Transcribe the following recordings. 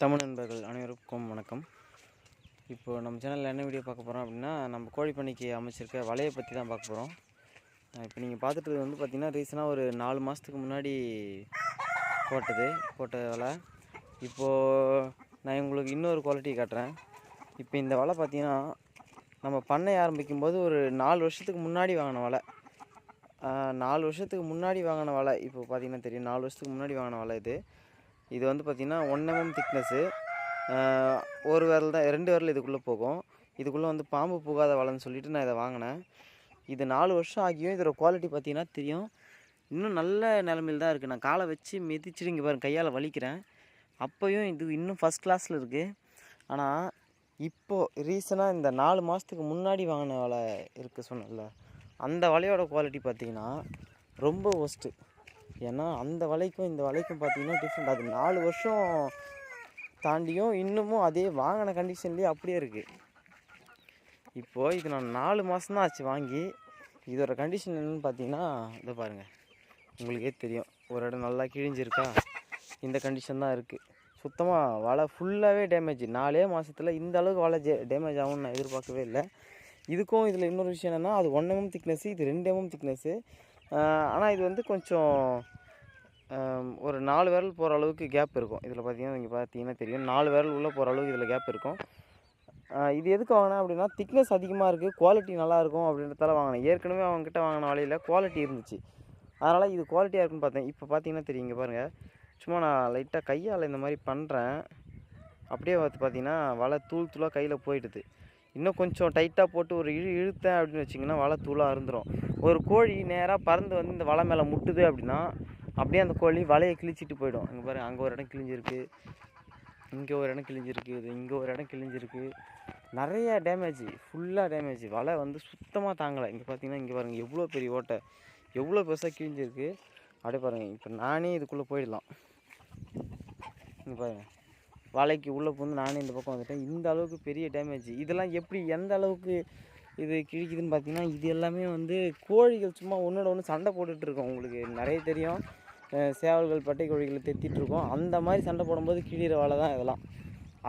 தமிழ் நண்பர்கள் அனைவருக்கும் வணக்கம். இப்போது நம்ம சேனலில் என்ன வீடியோ பார்க்க போகிறோம் அப்படின்னா, நம்ம கோழி பண்ணைக்கு அமைச்சிருக்க வலையை பற்றி தான் பார்க்க போகிறோம். இப்போ நீங்கள் பார்த்துட்டு வந்து பார்த்திங்கன்னா ரீசனாக ஒரு 4 மாதத்துக்கு முன்னாடி போட்ட வலை. இப்போது நான் உங்களுக்கு இன்னொரு குவாலிட்டி காட்டுறேன். இப்போ இந்த வலை பார்த்திங்கன்னா நம்ம பண்ணை ஆரம்பிக்கும் போது ஒரு 4 வருஷத்துக்கு முன்னாடி வாங்கின வலை. 4 வருஷத்துக்கு முன்னாடி வாங்கின வலை இப்போ பார்த்திங்கன்னா தெரியும். 4 வருஷத்துக்கு முன்னாடி வாங்கின வலை இது வந்து பார்த்திங்கன்னா 1 mm திக்னஸ்ஸு. ஒரு விரல் தான், 2 விரல் இதுக்குள்ளே போகும். இதுக்குள்ளே வந்து பாம்பு புகாத வலைன்னு சொல்லிவிட்டு நான் இதை வாங்கினேன். இது 4 வருஷம் ஆகியும் இதோட குவாலிட்டி பார்த்திங்கன்னா தெரியும், இன்னும் நல்ல நிலமையில் தான் இருக்குது. நான் காலை வச்சு மிதிச்சுட்டு இங்கே பாருங்க கையால் வலிக்கிறேன். அப்போயும் இது இன்னும் ஃபஸ்ட் கிளாஸில் இருக்குது. ஆனால் இப்போது ரீசனாக இந்த 4 மாதத்துக்கு முன்னாடி வாங்கின வலை இருக்குது சொன்னல, அந்த வலையோட குவாலிட்டி பார்த்திங்கன்னா ரொம்ப ஒஸ்ட்டு. ஏன்னா அந்த வலைக்கும் இந்த வலைக்கும் பார்த்திங்கன்னா டிஃப்ரெண்ட். அது 4 வருஷம் தாண்டியும் இன்னமும் அதே வாங்கின கண்டிஷன்லேயே அப்படியே இருக்குது. இப்போது இது நான் 4 மாதம் தான் ஆச்சு வாங்கி. இதோட கண்டிஷன் என்னென்னு பார்த்தீங்கன்னா இதை பாருங்கள், உங்களுக்கே தெரியும். ஒரு இடம் நல்லா கிழிஞ்சிருக்கா, இந்த கண்டிஷன் தான் இருக்குது. சுத்தமாக வலை ஃபுல்லாகவே டேமேஜ். 4 மாதத்தில் இந்த அளவுக்கு வலை டேமேஜ் ஆகும்னு நான் எதிர்பார்க்கவே இல்லை. இதுக்கும் இதில் இன்னொரு விஷயம் என்னென்னா, அது 1 mm திக்னஸ்ஸு, இது 2 mm திக்னஸ்ஸு. ஆனால் இது வந்து கொஞ்சம் ஒரு 4 விரல் போகிற அளவுக்கு கேப் இருக்கும். இதில் பார்த்தீங்கன்னா தெரியும், 4 விரல் உள்ளே போகிற அளவுக்கு இதில் கேப் இருக்கும். இது எதுக்கு வாங்கினேன் அப்படின்னா, திக்னஸ் அதிகமாக இருக்குது, குவாலிட்டி நல்லாயிருக்கும் அப்படின்றதால வாங்கினேன். ஏற்கனவே அவங்ககிட்ட வாங்கின வலையில் குவாலிட்டி இருந்துச்சு, அதனால் இது குவாலிட்டியாக இருக்குன்னு பார்த்தேன். இப்போ பார்த்தீங்கன்னா தெரியும், இங்கே பாருங்கள், சும்மா நான் லைட்டாக கையால் இந்த மாதிரி பண்ணுறேன். அப்படியே பார்த்தீங்கன்னா வலை தூள் தூளாக கையில் போயிடுது. இன்னும் கொஞ்சம் டைட்டாக போட்டு ஒரு இழுத்தேன் அப்படின்னு வச்சிங்கன்னா வலை தூளாக இருந்துடும். ஒரு கோழி நேராக பறந்து வந்து இந்த வலை மேலே முட்டுது அப்படின்னா அப்படியே அந்த கோழி வலையை கிழிச்சிட்டு போயிடும். இங்கே பாருங்கள், அங்கே ஒரு இடம் கிழிஞ்சிருக்கு, இங்கே ஒரு இடம் கிழிஞ்சிருக்கு, இங்கே ஒரு இடம் கிழிஞ்சிருக்கு. நிறைய டேமேஜ், ஃபுல்லாக டேமேஜ். வலை வந்து சுத்தமாக தாங்கலை. இங்கே பார்த்தீங்கன்னா இங்கே பாருங்கள் எவ்வளோ பெரிய ஓட்டை, எவ்வளோ பெருசாக கிழிஞ்சிருக்கு. அப்படியே பாருங்கள், இப்போ நானே இதுக்குள்ளே போயிடலாம். இங்கே பாருங்கள், வலைக்கு உள்ளே போந்து நானே இந்த பக்கம் வந்துட்டேன். இந்த அளவுக்கு பெரிய டேமேஜ். இதெல்லாம் எப்படி எந்த அளவுக்கு இது கிழிக்குதுன்னு பார்த்தீங்கன்னா, இது எல்லாமே வந்து கோழிகள் சும்மா ஒன்றோட ஒன்று சண்டை போட்டுட்ருக்கோம். உங்களுக்கு நிறைய தெரியும், சேவல்கள் பட்டை கோழிகளை தெத்திட்டுருக்கோம். அந்த மாதிரி சண்டை போடும்போது கிழிகிற வலை தான் இதெல்லாம்.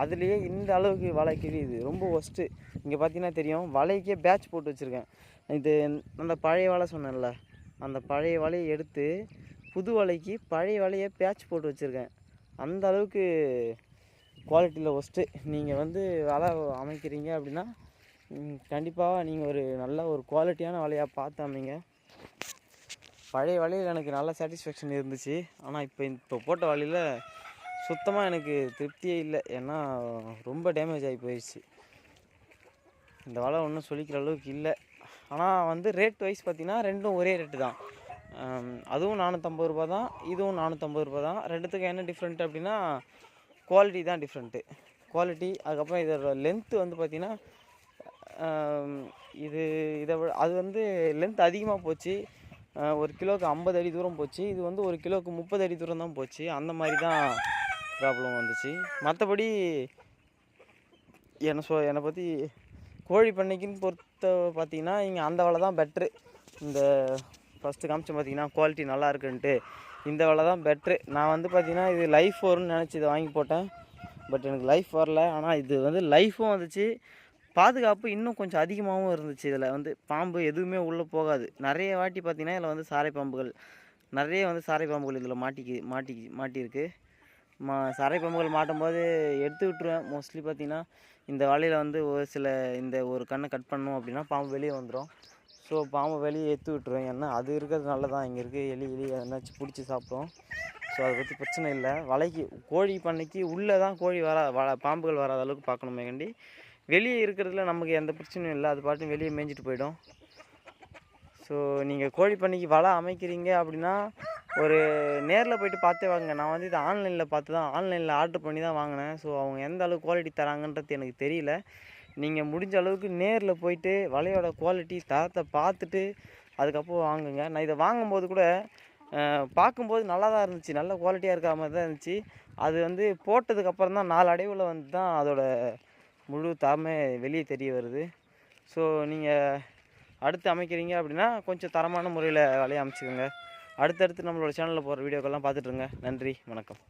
அதுலேயே இந்த அளவுக்கு வலை கிழியுது, ரொம்ப ஒஸ்ட்டு. இங்கே பார்த்தீங்கன்னா தெரியும், வலைக்கே பேட்ச் போட்டு வச்சுருக்கேன். இது அந்த பழைய வலை சொன்னேன்ல, அந்த பழைய வலையை எடுத்து புது வலைக்கு பழைய வலையை பேட்ச் போட்டு வச்சுருக்கேன். அந்த அளவுக்கு குவாலிட்டியில் ஒஸ்ட்டு. நீங்கள் வந்து வலை அமைக்கிறீங்க அப்படின்னா கண்டிப்பாக நீங்கள் ஒரு நல்ல ஒரு குவாலிட்டியான வலையாக பார்த்து அமைங்க. பழைய வலையில் எனக்கு நல்ல சாட்டிஸ்ஃபேக்ஷன் இருந்துச்சு. ஆனால் இப்போ போட்ட வலையில் சுத்தமாக எனக்கு திருப்தியே இல்லை. ஏன்னா ரொம்ப டேமேஜ் ஆகி போயிடுச்சு. இந்த வலை ஒன்றும் சொல்லிக்கிற அளவுக்கு இல்லை. ஆனால் வந்து ரேட் வைஸ் பார்த்திங்கன்னா ரெண்டும் ஒரே ரேட்டு தான். அதுவும் 450 ரூபா தான், இதுவும் 450 ரூபா தான். ரெண்டுத்துக்கும் என்ன டிஃப்ரெண்ட் அப்படின்னா குவாலிட்டி தான் டிஃப்ரெண்ட்டு. குவாலிட்டி, அதுக்கப்புறம் இதோட லென்த்து வந்து பார்த்திங்கன்னா இதை அது வந்து லென்த் அதிகமாக போச்சு. 1 கிலோவுக்கு 50 அடி தூரம் போச்சு. இது வந்து 1 கிலோவுக்கு 30 அடி தூரம் தான் போச்சு. அந்த மாதிரி தான் ப்ராப்ளம் வந்துச்சு. மற்றபடி என்னை பற்றி கோழி பண்ணைக்குன்னு பொறுத்த பார்த்திங்கன்னா இங்கே அந்த வலை தான் பெட்ரு. இந்த ஃபஸ்ட்டு காமிச்சு பார்த்திங்கன்னா குவாலிட்டி நல்லா இருக்குன்ட்டு இந்த வலை தான் பெட்ரு. நான் வந்து பார்த்திங்கன்னா இது லைஃப் வரும்னு நினச்சி இதை வாங்கி போட்டேன். பட் எனக்கு லைஃப் வரல. ஆனால் இது வந்து லைஃப்பும் வந்துச்சு, பாதுகாப்பு இன்னும் கொஞ்சம் அதிகமாகவும் இருந்துச்சு. இதில் வந்து பாம்பு எதுவுமே உள்ளே போகாது. நிறைய வாட்டி பார்த்திங்கன்னா இதில் வந்து சாரை பாம்புகள் இதில் மாட்டியிருக்கு. சாரை பாம்புகள் மாட்டும்போது எடுத்து விட்டுருவேன். மோஸ்ட்லி பார்த்திங்கன்னா இந்த வலையில் வந்து ஒரு கண்ணை கட் பண்ணோம் அப்படின்னா பாம்பு வெளியே வந்துடும். ஸோ பாம்பை வெளியே எடுத்து விட்டுருவேன். ஏன்னா அது இருக்கிறது நல்லதான். இங்கே இருக்க எலி எதனாச்சும் பிடிச்சி சாப்பிடும். ஸோ அதை பற்றி பிரச்சனை இல்லை. வலைக்கு கோழி பண்ணைக்கு உள்ளே தான் பாம்புகள் வராத அளவுக்கு பார்க்கணுமே கண்டி. வெளியே இருக்கிறதுல நமக்கு எந்த பிரச்சனையும் இல்லை, அது பாட்டு வெளியே மேய்ஞ்சிட்டு போயிடும். ஸோ நீங்கள் கோழி பண்ணைக்கு வலை அமைக்கிறீங்க அப்படின்னா ஒரு நேரில் போய்ட்டு பார்த்தே வாங்க. நான் வந்து இதை ஆன்லைனில் ஆர்டர் பண்ணி தான் வாங்கினேன். ஸோ அவங்க எந்த அளவுக்கு குவாலிட்டி தராங்கன்றது எனக்கு தெரியல. நீங்கள் முடிஞ்ச அளவுக்கு நேரில் போயிட்டு வலையோட குவாலிட்டி தரத்தை பார்த்துட்டு அதுக்கப்புறம் வாங்குங்க. நான் இதை வாங்கும்போது கூட பார்க்கும்போது நல்லா தான் இருந்துச்சு, நல்ல குவாலிட்டியாக இருக்கிற மாதிரி தான் இருந்துச்சு. அது வந்து போட்டதுக்கப்புறம் தான் 4 அடைவில் வந்து தான் அதோட முழு தரமே வெளியே தெரிய வருது. ஸோ நீங்கள் அடுத்து அமைக்கிறீங்க அப்படின்னா கொஞ்சம் தரமான முறையில் வலையை அமைச்சிக்கோங்க. அடுத்தடுத்து நம்மளோட சேனலில் போகிற வீடியோக்கெல்லாம் பார்த்துட்ருங்க. நன்றி, வணக்கம்.